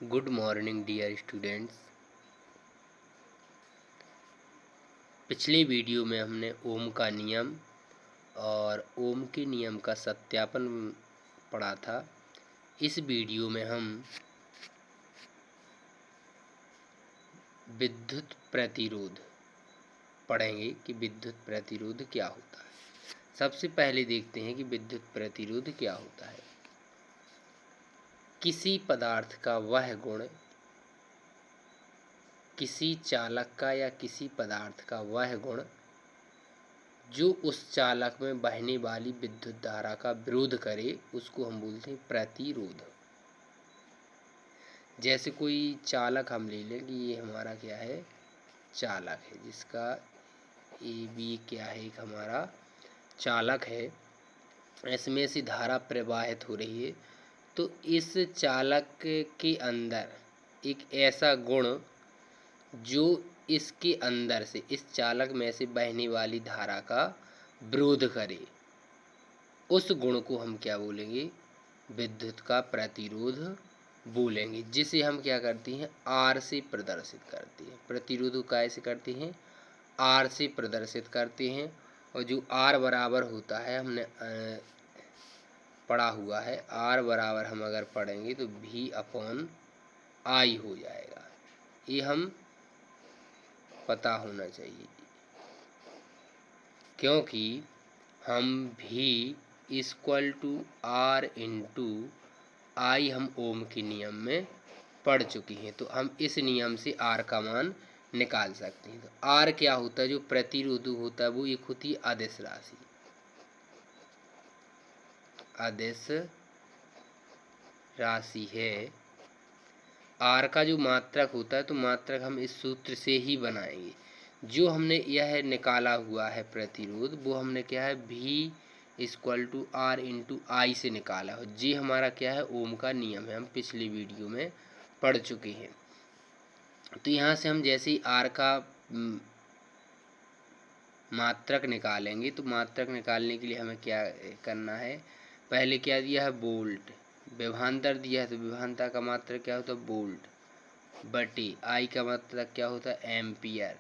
Good morning dear students. पिछले video में हमने ओम का नियम और ओम के नियम का सत्यापन पढ़ा था। इस वीडियो में हम विद्युत प्रतिरोध पढ़ेंगे कि विद्युत प्रतिरोध क्या होता है। सबसे पहले देखते हैं कि विद्युत प्रतिरोध क्या होता है। किसी पदार्थ का वह गुण, किसी चालक का या किसी पदार्थ का वह गुण जो उस चालक में बहने वाली विद्युत धारा का विरोध करे, उसको हम बोलते हैं प्रतिरोध। जैसे कोई चालक हम ले लें कि ये हमारा क्या है, चालक है, जिसका ए बी क्या है, एक हमारा चालक है। इसमें से धारा प्रवाहित हो रही है, तो इस चालक के अंदर एक ऐसा गुण जो इसके अंदर से, इस चालक में से बहने वाली धारा का विरोध करे, उस गुण को हम क्या बोलेंगे, विद्युत का प्रतिरोध बोलेंगे। जिसे हम क्या करते हैं, आर से प्रदर्शित करते हैं। प्रतिरोध को कैसे करते हैं, आर से प्रदर्शित करते हैं। और जो आर बराबर होता है, हमने पढ़ा हुआ है, आर बराबर हम अगर पढ़ेंगे तो भी अपॉन आई हो जाएगा। ये हम पता होना चाहिए, क्योंकि हम भी इक्वल टू आर इंटू आई हम ओम के नियम में पढ़ चुके हैं। तो हम इस नियम से आर का मान निकाल सकते हैं। तो आर क्या होता है, जो प्रतिरोध होता है, वो एक होती है अदिश राशि। अदिश राशि है। आर का जो मात्रक होता है, तो मात्रक हम इस सूत्र से ही बनाएंगे। जो हमने यह निकाला हुआ है प्रतिरोध, वो हमने क्या है, भी इक्वल टू आर इंटू आई से निकाला हो। जी हमारा क्या है, ओम का नियम है, हम पिछली वीडियो में पढ़ चुके हैं। तो यहाँ से हम जैसे ही आर का मात्रक निकालेंगे, तो मात्रक निकालने के लिए हमें क्या करना है, पहले क्या दिया है, वोल्ट। विभवांतर दिया है, तो विभवांतर का मात्रक क्या होता है, वोल्ट बटे आई का मात्रक क्या होता है, एम्पियर।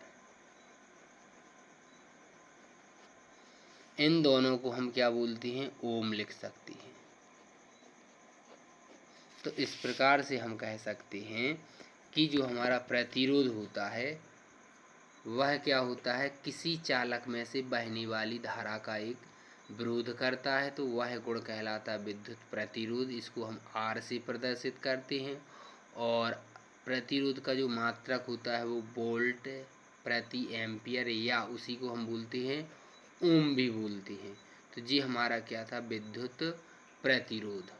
इन दोनों को हम क्या बोलते हैं, ओम लिख सकते हैं। तो इस प्रकार से हम कह सकते हैं कि जो हमारा प्रतिरोध होता है, वह क्या होता है, किसी चालक में से बहने वाली धारा का एक विरोध करता है, तो वह गुण कहलाता है विद्युत प्रतिरोध। इसको हम आर से प्रदर्शित करते हैं। और प्रतिरोध का जो मात्रक होता है, वो वोल्ट प्रति एम्पियर, या उसी को हम बोलते हैं ओम भी बोलते हैं। तो ये हमारा क्या था, विद्युत प्रतिरोध।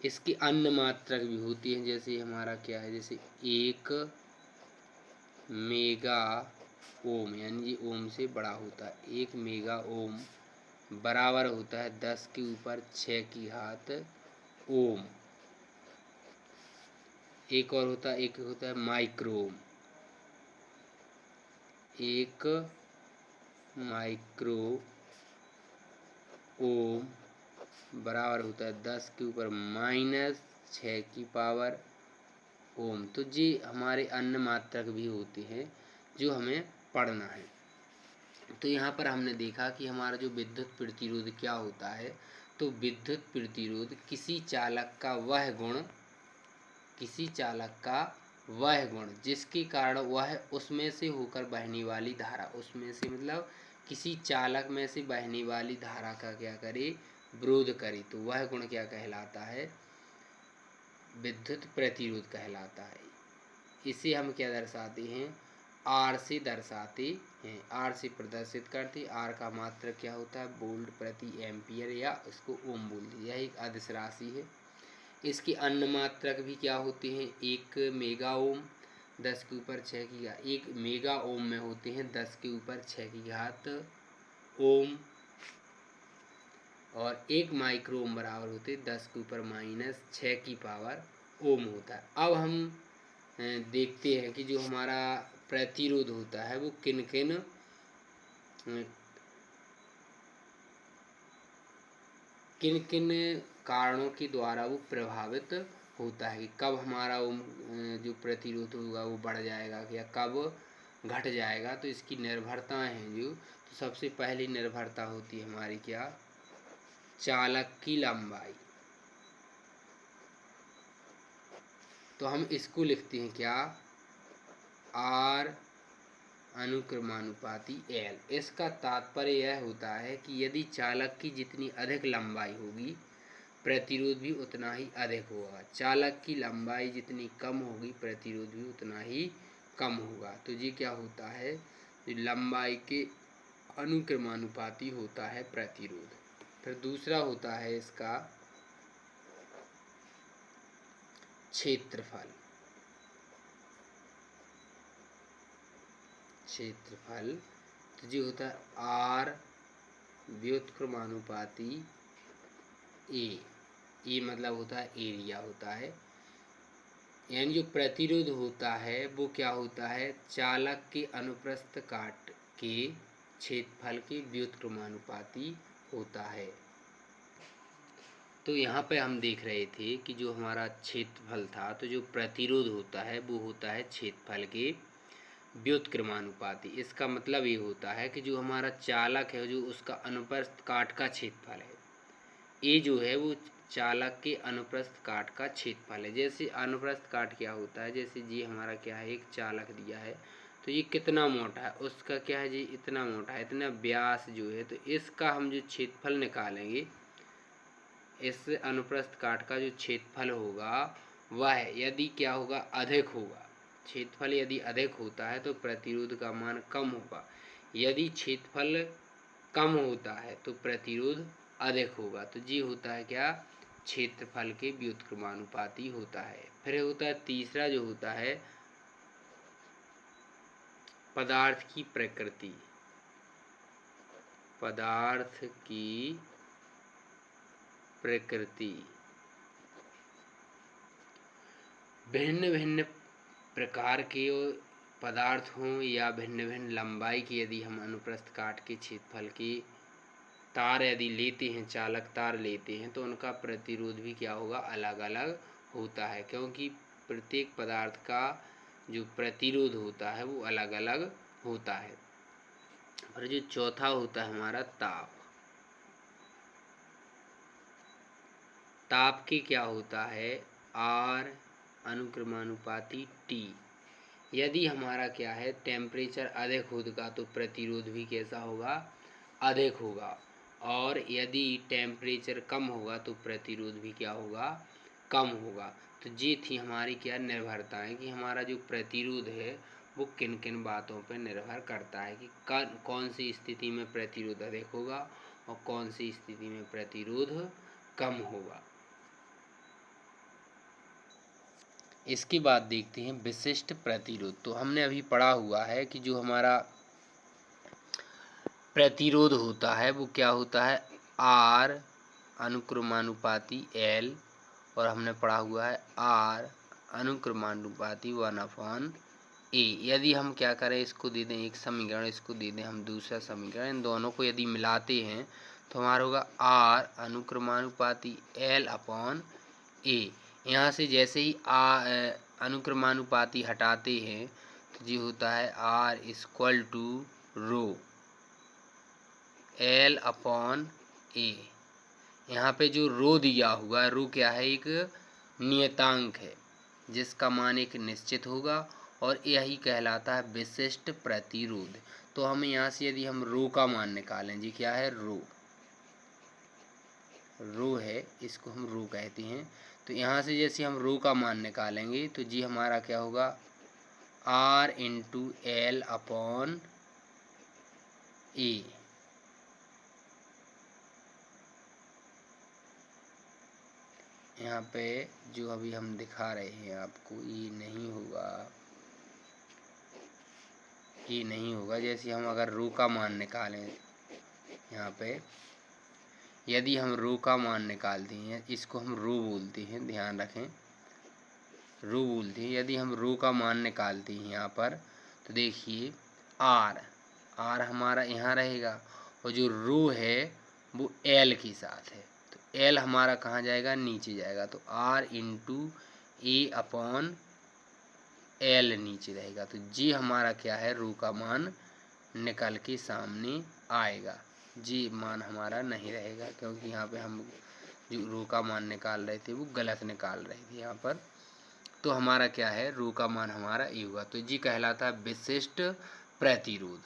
इसकी अन्य मात्रक भी होती हैं, जैसे हमारा क्या है, जैसे 1 मेगा ओम, यानी ये ओम से बड़ा होता है। 1 मेगा ओम बराबर होता है 10 के ऊपर 6 की घात ओम। एक और होता है, एक होता है माइक्रो ओम। 1 माइक्रो ओम बराबर होता है 10 के ऊपर -6 की पावर ओम। तो ये हमारे अन्य मात्रक भी होते हैं जो हमें पढ़ना है। तो यहाँ पर हमने देखा कि हमारा जो विद्युत प्रतिरोध क्या होता है, तो विद्युत प्रतिरोध किसी चालक का वह गुण, किसी चालक का वह गुण जिसके कारण वह उसमें से होकर बहने वाली धारा, उसमें से मतलब किसी चालक में से बहने वाली धारा का क्या करे, विरोध करे, तो वह गुण क्या कहलाता है, विद्युत प्रतिरोध कहलाता है। इसे हम क्या दर्शाते हैं, आर से दर्शाते हैं, आर से प्रदर्शित करते। आर का मात्रक क्या होता है, वोल्ट प्रति एम्पियर, या उसको ओम बोलते हैं। यह एक अदिश राशि है। इसकी अन्य मात्रक भी क्या होते हैं, 1 मेगा ओम 10 के ऊपर 6 की घात, 1 मेगा ओम में होते हैं 10 के ऊपर 6 की घात ओम। और 1 माइक्रो ओम बराबर होते 10 के ऊपर -6 की पावर ओम होता है। अब हम देखते हैं कि जो हमारा प्रतिरोध होता है, वो किन किन किन किन कारणों के द्वारा वो प्रभावित होता है कि कब हमारा जो प्रतिरोध होगा वो बढ़ जाएगा या कब घट जाएगा। तो इसकी निर्भरताएं हैं जो, तो सबसे पहली निर्भरता होती है हमारी क्या, चालक की लंबाई। तो हम इसको लिखते हैं क्या, R अनुक्रमानुपाती L। इसका तात्पर्य यह होता है कि यदि चालक की जितनी अधिक लंबाई होगी प्रतिरोध भी उतना ही अधिक होगा, चालक की लंबाई जितनी कम होगी प्रतिरोध भी उतना ही कम होगा। तो ये क्या होता है, लंबाई के अनुक्रमानुपाती होता है प्रतिरोध। फिर दूसरा होता है इसका क्षेत्रफल। क्षेत्रफल तो जो होता है R व्युत्क्रमानुपाती ए मतलब होता है एरिया होता है, यानी जो प्रतिरोध होता है वो क्या होता है, चालक के अनुप्रस्थ काट के क्षेत्रफल के व्युत्क्रमानुपाती होता है। तो यहाँ पे हम देख रहे थे कि जो हमारा क्षेत्रफल था, तो जो प्रतिरोध होता है वो होता है क्षेत्रफल के व्युत्क्रमानुपाती। इसका मतलब ये होता है कि जो हमारा चालक है, जो उसका अनुप्रस्थ काट का क्षेत्रफल है, ये जो है वो चालक के अनुप्रस्थ काट का क्षेत्रफल है। जैसे अनुप्रस्थ काट क्या होता है, जैसे जी हमारा क्या है, एक चालक दिया है तो ये कितना मोटा है, उसका क्या है जी, इतना मोटा है, इतना व्यास जो है, तो इसका हम जो क्षेत्रफल निकालेंगे, इस अनुप्रस्थ काट का जो क्षेत्रफल होगा वह यदि क्या होगा, अधिक होगा। क्षेत्रफल यदि अधिक होता है तो प्रतिरोध का मान कम होगा, यदि क्षेत्रफल कम होता है तो प्रतिरोध अधिक होगा। तो ये होता है क्या, क्षेत्रफल के व्युत्क्रमानुपाती होता है। फिर होता है तीसरा जो होता है पदार्थ की प्रकृति। पदार्थ की प्रकृति, भिन्न भिन्न प्रकार के पदार्थ हों या भिन्न भिन्न लंबाई की यदि हम अनुप्रस्थ काट के क्षेत्रफल की तार यदि लेते हैं, चालक तार लेते हैं, तो उनका प्रतिरोध भी क्या होगा, अलग अलग होता है, क्योंकि प्रत्येक पदार्थ का जो प्रतिरोध होता है वो अलग अलग होता है। और जो चौथा होता है हमारा ताप। ताप की क्या होता है, R अनुक्रमानुपाती T। यदि हमारा क्या है, टेम्परेचर अधिक होगा तो प्रतिरोध भी कैसा होगा, अधिक होगा, और यदि टेम्परेचर कम होगा तो प्रतिरोध भी क्या होगा, कम होगा। तो ये थी हमारी क्या निर्भरताएं कि हमारा जो प्रतिरोध है वो किन किन बातों पर निर्भर करता है कि कौन सी स्थिति में प्रतिरोध अधिक होगा और कौन सी स्थिति में प्रतिरोध कम होगा। इसके बाद देखते हैं विशिष्ट प्रतिरोध। तो हमने अभी पढ़ा हुआ है कि जो हमारा प्रतिरोध होता है वो क्या होता है, R अनुक्रमानुपाती L, और हमने पढ़ा हुआ है R अनुक्रमानुपाती 1/A। यदि हम क्या करें, इसको दे दें एक समीकरण, इसको दे दें हम दूसरा समीकरण, इन दोनों को यदि मिलाते हैं तो हमारा होगा R अनुक्रमानुपाती L/A। यहाँ से जैसे ही अनुक्रमानुपाती हटाते हैं तो ये होता है R = रो L/A। यहाँ पे जो रो दिया हुआ है, रो क्या है, एक नियतांक है जिसका मान एक निश्चित होगा और यही कहलाता है विशिष्ट प्रतिरोध। तो हमें यहाँ से यदि हम रो का मान निकालें, जी क्या है, रो है, इसको हम रो कहते हैं। तो यहाँ से जैसे हम रो का मान निकालेंगे तो जी हमारा क्या होगा, R × L/A। यहाँ पे जो अभी हम दिखा रहे हैं आपको, ये नहीं होगा। जैसे हम अगर रो का मान निकालें, यहाँ पे यदि हम रो का मान निकालते हैं, इसको हम रो बोलते हैं, ध्यान रखें, रो बोलते हैं। यदि हम रो का मान निकालते हैं यहाँ पर, तो देखिए R हमारा यहाँ रहेगा और जो रो है वो L के साथ है, तो L हमारा कहाँ जाएगा, नीचे जाएगा। तो R × A/L नीचे रहेगा। तो जी हमारा क्या है, रो का मान निकल के सामने आएगा। जी मान हमारा नहीं रहेगा, क्योंकि यहाँ पे हम जो रो का मान निकाल रहे थे वो गलत निकाल रहे थे यहाँ पर। तो हमारा क्या है, रो का मान हमारा ये होगा। तो जी कहलाता है विशिष्ट प्रतिरोध।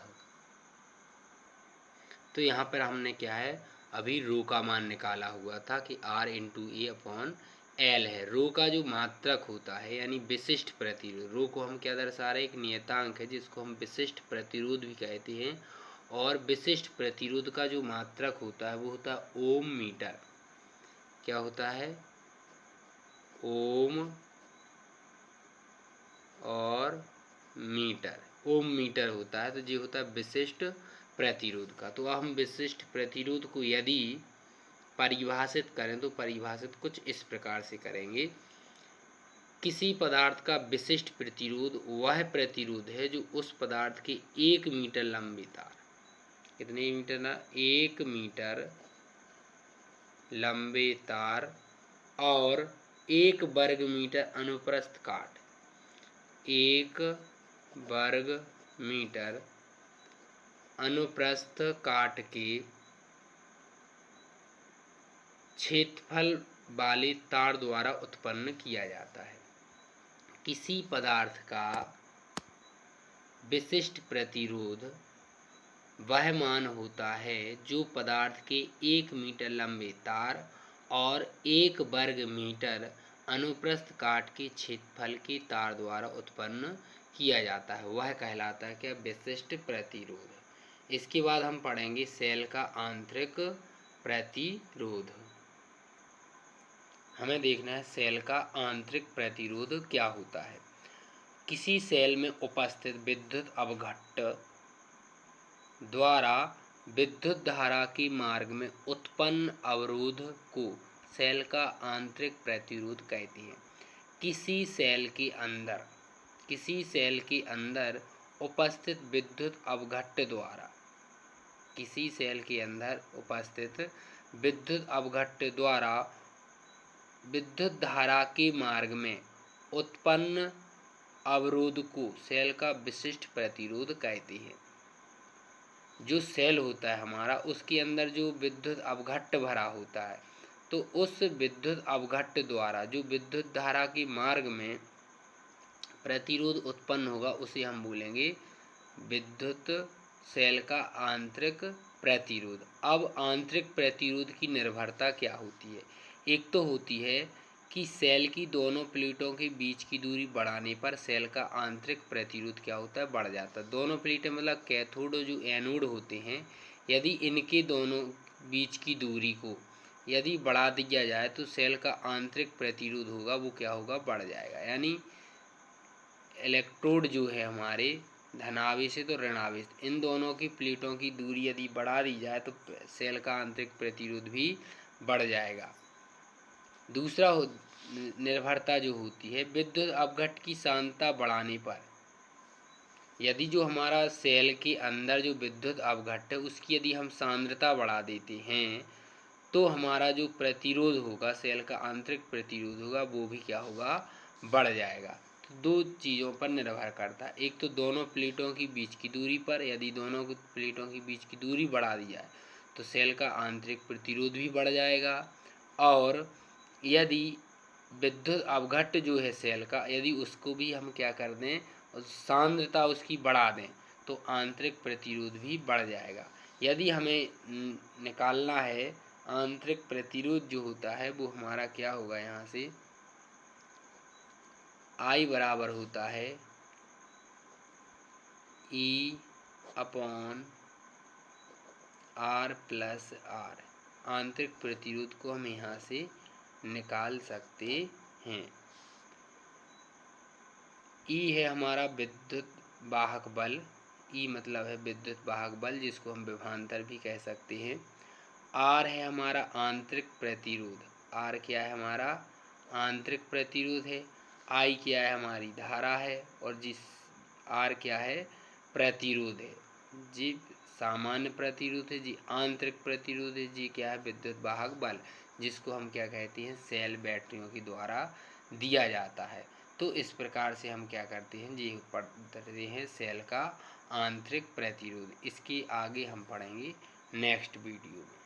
तो यहाँ पर हमने क्या है, अभी रो का मान निकाला हुआ था कि R/A/L है। रो का जो मात्रक होता है यानी विशिष्ट प्रतिरोध, रो को हम क्या दर्शा रहे हैं, एक नियतांक है जिसको हम विशिष्ट प्रतिरोध भी कहते हैं। और विशिष्ट प्रतिरोध का जो मात्रक होता है वो होता है ओम मीटर। क्या होता है, ओम और मीटर। ओम मीटर होता है। तो ये होता है विशिष्ट प्रतिरोध का। तो अब हम विशिष्ट प्रतिरोध को यदि परिभाषित करें तो परिभाषित कुछ इस प्रकार से करेंगे। किसी पदार्थ का विशिष्ट प्रतिरोध वह प्रतिरोध है जो उस पदार्थ के 1 मीटर लंबे तार, कितने मीटर ना, 1 मीटर लंबे तार और 1 वर्ग मीटर अनुप्रस्थ काट, 1 वर्ग मीटर अनुप्रस्थ काट के क्षेत्रफल वाले तार द्वारा उत्पन्न किया जाता है। किसी पदार्थ का विशिष्ट प्रतिरोध वह मान होता है जो पदार्थ के 1 मीटर लंबे तार और 1 वर्ग मीटर अनुप्रस्थ काट के क्षेत्रफल के तार द्वारा उत्पन्न किया जाता है, वह कहलाता है क्या, विशिष्ट प्रतिरोध। इसके बाद हम पढ़ेंगे सेल का आंतरिक प्रतिरोध। हमें देखना है सेल का आंतरिक प्रतिरोध क्या होता है। किसी सेल में उपस्थित विद्युत अवघट्ट द्वारा विद्युत धारा के मार्ग में उत्पन्न अवरोध को सेल का आंतरिक प्रतिरोध कहते हैं। किसी सेल के अंदर उपस्थित विद्युत अवघट्ट द्वारा, किसी सेल के अंदर उपस्थित विद्युत अवघट्ट द्वारा विद्युत धारा के मार्ग में उत्पन्न अवरोध को सेल का विशिष्ट प्रतिरोध कहते हैं। जो सेल होता है हमारा, उसके अंदर जो विद्युत अवघट्ट भरा होता है, तो उस विद्युत अवघट्ट द्वारा जो विद्युत धारा के मार्ग में प्रतिरोध उत्पन्न होगा उसे हम बोलेंगे विद्युत सेल का आंतरिक प्रतिरोध। अब आंतरिक प्रतिरोध की निर्भरता क्या होती है। एक तो होती है कि सेल की दोनों प्लेटों के बीच की दूरी बढ़ाने पर सेल का आंतरिक प्रतिरोध क्या होता है, बढ़ जाता है। दोनों प्लेटें मतलब कैथोड और जो एनोड होते हैं, यदि इनके दोनों बीच की दूरी को यदि बढ़ा दिया जाए तो सेल का आंतरिक प्रतिरोध होगा वो क्या होगा, बढ़ जाएगा। यानी इलेक्ट्रोड जो है हमारे धनावेशित और ऋणावेशित, इन दोनों की प्लेटों की दूरी यदि बढ़ा दी जाए तो सेल का आंतरिक प्रतिरोध भी बढ़ जाएगा। दूसरा निर्भरता जो होती है विद्युत अवघट्ट की सांद्रता बढ़ाने पर, यदि जो हमारा सेल के अंदर जो विद्युत अवघट्ट है उसकी यदि हम सांद्रता बढ़ा देते हैं तो हमारा जो प्रतिरोध होगा, सेल का आंतरिक प्रतिरोध होगा, वो भी क्या होगा, बढ़ जाएगा। तो दो चीज़ों पर निर्भर करता है। एक तो दोनों प्लेटों की बीच की दूरी पर, यदि दोनों प्लेटों की बीच की दूरी बढ़ा दी जाए तो सेल का आंतरिक प्रतिरोध भी बढ़ जाएगा। और यदि विद्युत अवघट्ट जो है सेल का, यदि उसको भी हम क्या कर दें, सांद्रता उसकी बढ़ा दें तो आंतरिक प्रतिरोध भी बढ़ जाएगा। यदि हमें निकालना है आंतरिक प्रतिरोध जो होता है वो हमारा क्या होगा, यहाँ से I बराबर होता है E/R प्लस R। आंतरिक प्रतिरोध को हम यहाँ से निकाल सकते हैं। E है हमारा विद्युत वाहक बल, E मतलब है विद्युत वाहक बल जिसको हम विभवांतर भी कह सकते हैं। R है हमारा आंतरिक प्रतिरोध, R क्या है हमारा आंतरिक प्रतिरोध है। I क्या है हमारी धारा है और जिस R क्या है प्रतिरोध है। जी सामान्य प्रतिरोध है, जी आंतरिक प्रतिरोध है, जी क्या है विद्युत वाहक बल, जिसको हम क्या कहते हैं सेल बैटरियों के द्वारा दिया जाता है। तो इस प्रकार से हम क्या करते हैं जी, पढ़ते हैं सेल का आंतरिक प्रतिरोध। इसके आगे हम पढ़ेंगे नेक्स्ट वीडियो में।